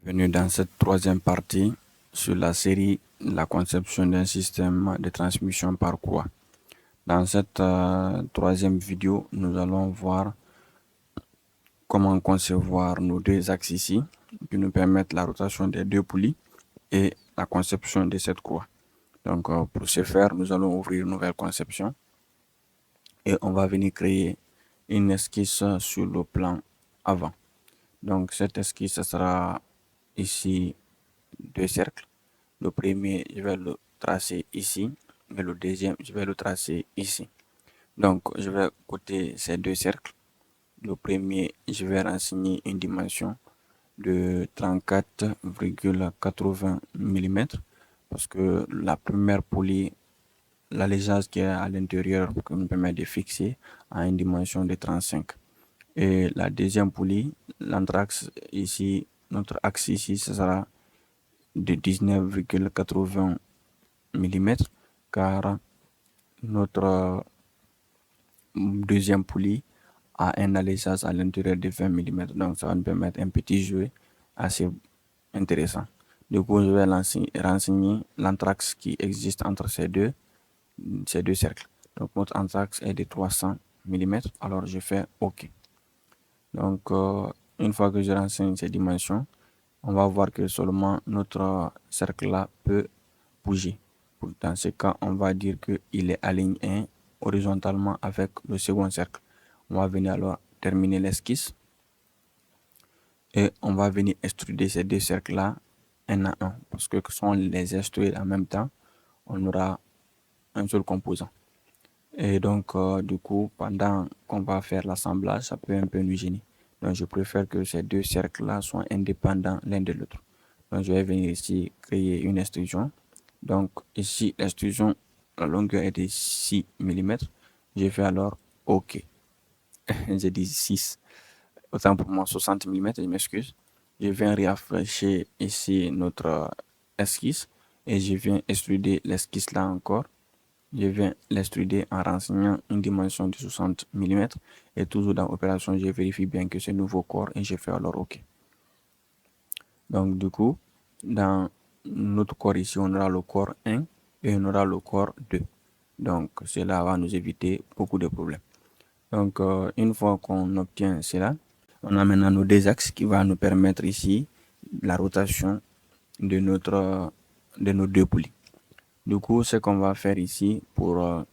Bienvenue dans cette troisième partie sur la série La conception d'un système de transmission par courant. Dans cette troisième vidéo, nous allons voir comment concevoir nos deux axes ici qui nous permettent la rotation des deux poulies et la conception de cette courroie. Donc pour ce faire, nous allons ouvrir une nouvelle conception et on va venir créer une esquisse sur le plan avant. Donc cette esquisse sera ici deux cercles. Le premier, je vais le tracer ici et le deuxième, je vais le tracer ici. Donc je vais coter ces deux cercles. Le premier, je vais renseigner une dimension de 34,80 mm parce que la première poulie, l'allégeance qui est à l'intérieur nous permet de fixer à une dimension de 35. Et la deuxième poulie, l'anthrax ici, notre axe ici, ce sera de 19,80 mm car notre deuxième poulie a un allégeance à l'intérieur de 20 mm. Donc ça va nous permettre un petit jeu assez intéressant. Du coup, je vais renseigner l'anthrax qui existe entre ces deux cercles. Donc notre anthrax est de 300 mm. Alors je fais OK. Donc une fois que je renseigne ces dimensions, on va voir que seulement notre cercle là peut bouger. Dans ce cas, on va dire qu'il est aligné horizontalement avec le second cercle. On va venir alors terminer l'esquisse et on va venir extruder ces deux cercles là un à un parce que si on les extrude en même temps, on aura un seul composant. Et donc, du coup, pendant qu'on va faire l'assemblage, ça peut un peu nous gêner. Donc, je préfère que ces deux cercles-là soient indépendants l'un de l'autre. Donc, je vais venir ici créer une extrusion. Donc, ici, l'extrusion, la longueur est de 6 mm. Je fais alors OK. J'ai dit 6. Autant pour moi, 60 mm, je m'excuse. Je viens rafraîchir ici notre esquisse et je viens extruder l'esquisse là encore. Je viens l'extruder en renseignant une dimension de 60 mm et toujours dans opération, je vérifie bien que c'est nouveau corps et je fais alors OK. Donc du coup, dans notre corps ici, on aura le corps 1 et on aura le corps 2. Donc cela va nous éviter beaucoup de problèmes. Donc une fois qu'on obtient cela, on a maintenant nos deux axes qui vont nous permettre ici la rotation de nos deux poulies. Du coup, ce qu'on va faire ici pour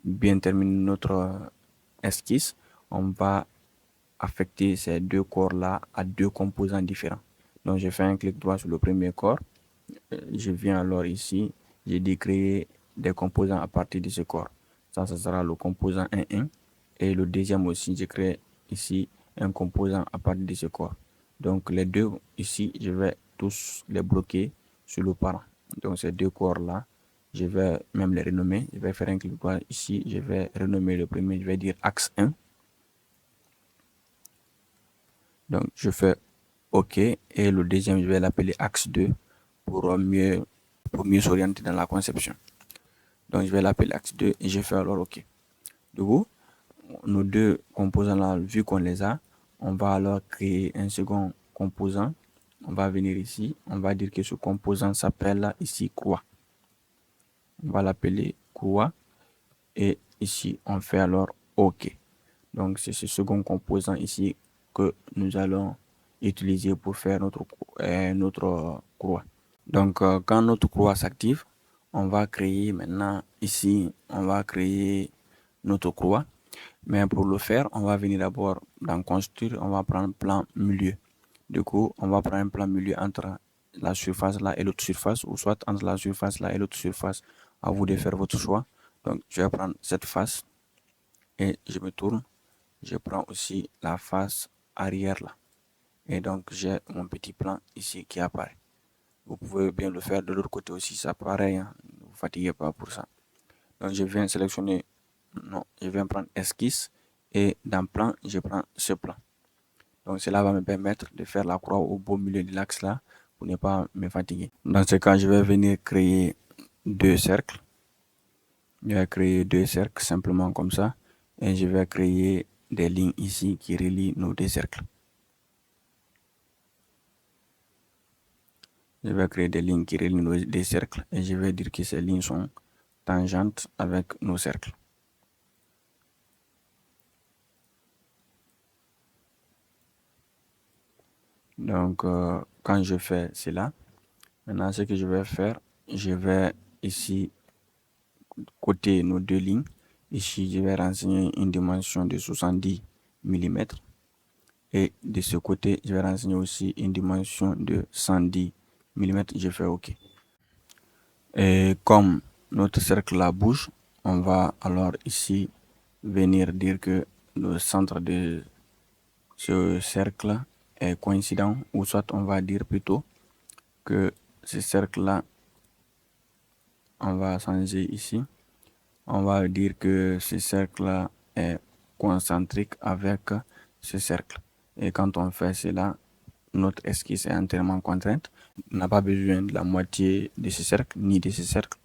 bien terminer notre esquisse, on va affecter ces deux corps-là à deux composants différents. Donc, je fais un clic droit sur le premier corps. Je viens alors ici, j'ai dit créer des composants à partir de ce corps. Ça sera le composant 1,1. Et le deuxième aussi, je crée ici un composant à partir de ce corps. Donc, les deux ici, je vais tous les bloquer sur le parent. Donc, ces deux corps-là, je vais même les renommer. Je vais faire un clic droit ici. Je vais renommer le premier. Je vais dire axe 1. Donc, je fais OK. Et le deuxième, je vais l'appeler axe 2 pour mieux s'orienter dans la conception. Donc, je vais l'appeler axe 2 et je fais alors OK. Du coup, nos deux composants là, vu qu'on les a, on va alors créer un second composant. On va venir ici. On va dire que ce composant s'appelle ici courroie. On va l'appeler courroie. Et ici, on fait alors OK. Donc, c'est ce second composant ici que nous allons utiliser pour faire notre courroie. Donc, quand notre courroie s'active, on va créer maintenant ici, on va créer notre courroie. Mais pour le faire, on va venir d'abord dans construire, on va prendre plan milieu. Du coup, on va prendre un plan milieu entre la surface là et l'autre surface, ou soit entre la surface là et l'autre surface. À vous de faire votre choix. Donc, je vais prendre cette face et je me tourne. Je prends aussi la face arrière là. Et donc, j'ai mon petit plan ici qui apparaît. Vous pouvez bien le faire de l'autre côté aussi, c'est pareil. Hein. Ne vous fatiguez pas pour ça. Donc, je viens sélectionner, non, je viens prendre esquisse et dans plan, je prends ce plan. Donc, cela va me permettre de faire la croix au beau milieu de l'axe là pour ne pas me fatiguer. Dans ce cas, je vais venir créer deux cercles. Je vais créer deux cercles simplement comme ça et je vais créer des lignes ici qui relient nos deux cercles. Je vais créer des lignes qui relient des cercles et je vais dire que ces lignes sont tangentes avec nos cercles. Donc, quand je fais cela, maintenant ce que je vais faire, je vais ici côté nos deux lignes. Ici, je vais renseigner une dimension de 70 mm. Et de ce côté, je vais renseigner aussi une dimension de 110 mm. Je fais OK. Et comme notre cercle là bouge, on va alors ici venir dire que le centre de ce cercle est coïncident, ou soit on va dire plutôt que ce cercle là, on va changer ici. On va dire que ce cercle là est concentrique avec ce cercle. Et quand on fait cela, notre esquisse est entièrement contrainte. On n'a pas besoin de la moitié de ce cercle ni de ce cercle.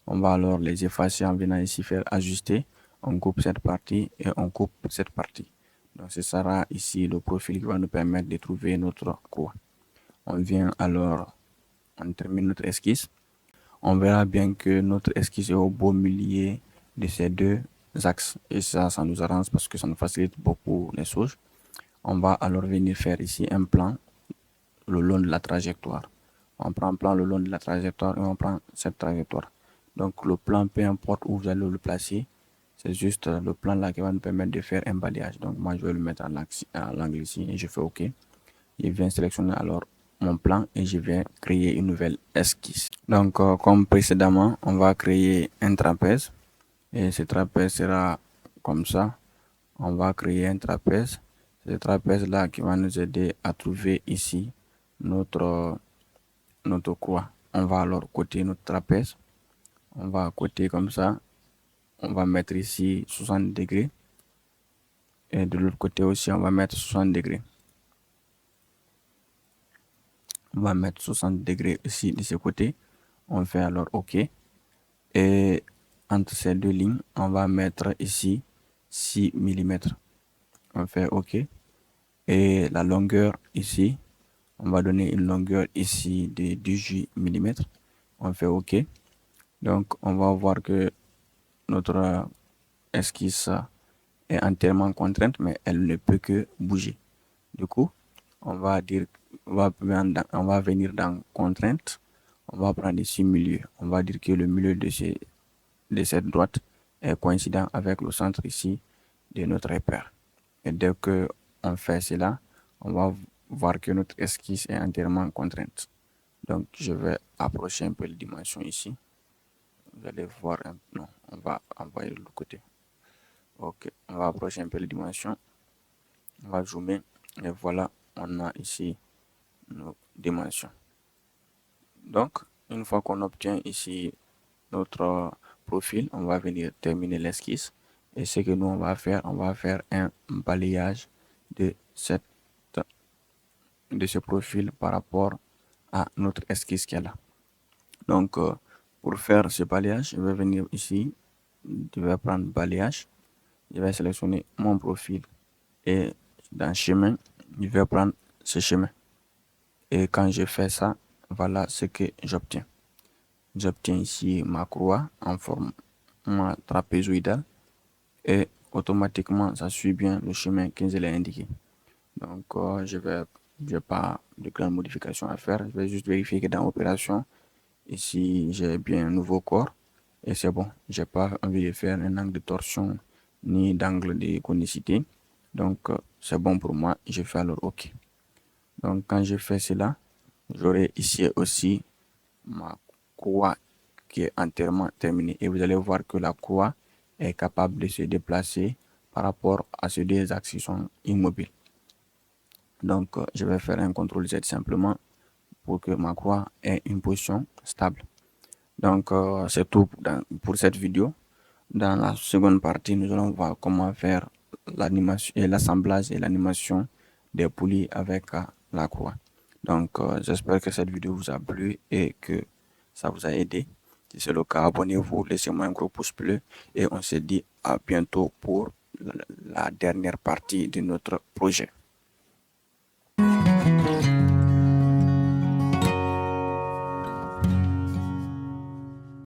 On va alors les effacer en venant ici faire ajuster. On coupe cette partie et on coupe cette partie. Donc ce sera ici le profil qui va nous permettre de trouver notre croix. On vient alors, on termine notre esquisse. On verra bien que notre esquisse est au beau milieu de ces deux axes. Et ça nous arrange parce que ça nous facilite beaucoup les choses. On va alors venir faire ici un plan le long de la trajectoire. On prend un plan le long de la trajectoire et on prend cette trajectoire. Donc le plan, peu importe où vous allez le placer, c'est juste le plan là qui va nous permettre de faire un balayage. Donc moi je vais le mettre à l'angle ici et je fais OK. Je viens sélectionner alors mon plan et je vais créer une nouvelle esquisse. Donc comme précédemment, on va créer un trapèze et ce trapèze sera comme ça. On va créer un trapèze. C'est le trapèze là qui va nous aider à trouver ici notre croix. On va alors côté notre trapèze. On va côté comme ça. On va mettre ici 60 degrés. Et de l'autre côté aussi, on va mettre 60 degrés. On va mettre 60 degrés ici de ce côté. On fait alors OK. Et entre ces deux lignes, on va mettre ici 6 mm. On fait OK. Et la longueur ici, on va donner une longueur ici de 18 mm. On fait OK. Donc, on va voir que notre esquisse est entièrement contrainte, mais elle ne peut que bouger. Du coup, on va dire, on va venir dans contrainte. On va prendre ici milieu. On va dire que le milieu de cette droite est coïncident avec le centre ici de notre repère. Et dès que on fait cela, on va voir que notre esquisse est entièrement contrainte. Donc, je vais approcher un peu les dimensions ici. Vous allez voir, non, on va envoyer de l'autre côté. Ok, on va approcher un peu les dimensions. On va zoomer et voilà, on a ici nos dimensions. Donc, une fois qu'on obtient ici notre profil, on va venir terminer l'esquisse. Et ce que nous, on va faire un balayage de ce profil par rapport à notre esquisse qui est là. Donc, pour faire ce balayage, je vais venir ici, je vais prendre balayage, je vais sélectionner mon profil et dans chemin, je vais prendre ce chemin. Et quand je fais ça, voilà ce que j'obtiens. J'obtiens ici ma croix en forme trapézoïdale et automatiquement ça suit bien le chemin que je l'ai indiqué. Donc je n'ai pas de grandes modifications à faire. Je vais juste vérifier que dans opération, ici j'ai bien un nouveau corps et c'est bon. J'ai pas envie de faire un angle de torsion ni d'angle de conicité. Donc c'est bon pour moi. Je fais alors OK. Donc quand je fais cela, j'aurai ici aussi ma croix qui est entièrement terminée. Et vous allez voir que la croix est capable de se déplacer par rapport à ces deux axes qui sont immobiles. Donc, je vais faire un CTRL Z simplement pour que ma croix ait une position stable. Donc, c'est tout pour cette vidéo. Dans la seconde partie, nous allons voir comment faire l'animation et l'assemblage et l'animation des poulies avec la croix. Donc, j'espère que cette vidéo vous a plu et que ça vous a aidé. Si c'est le cas, abonnez-vous, laissez-moi un gros pouce bleu et on se dit à bientôt pour la dernière partie de notre projet.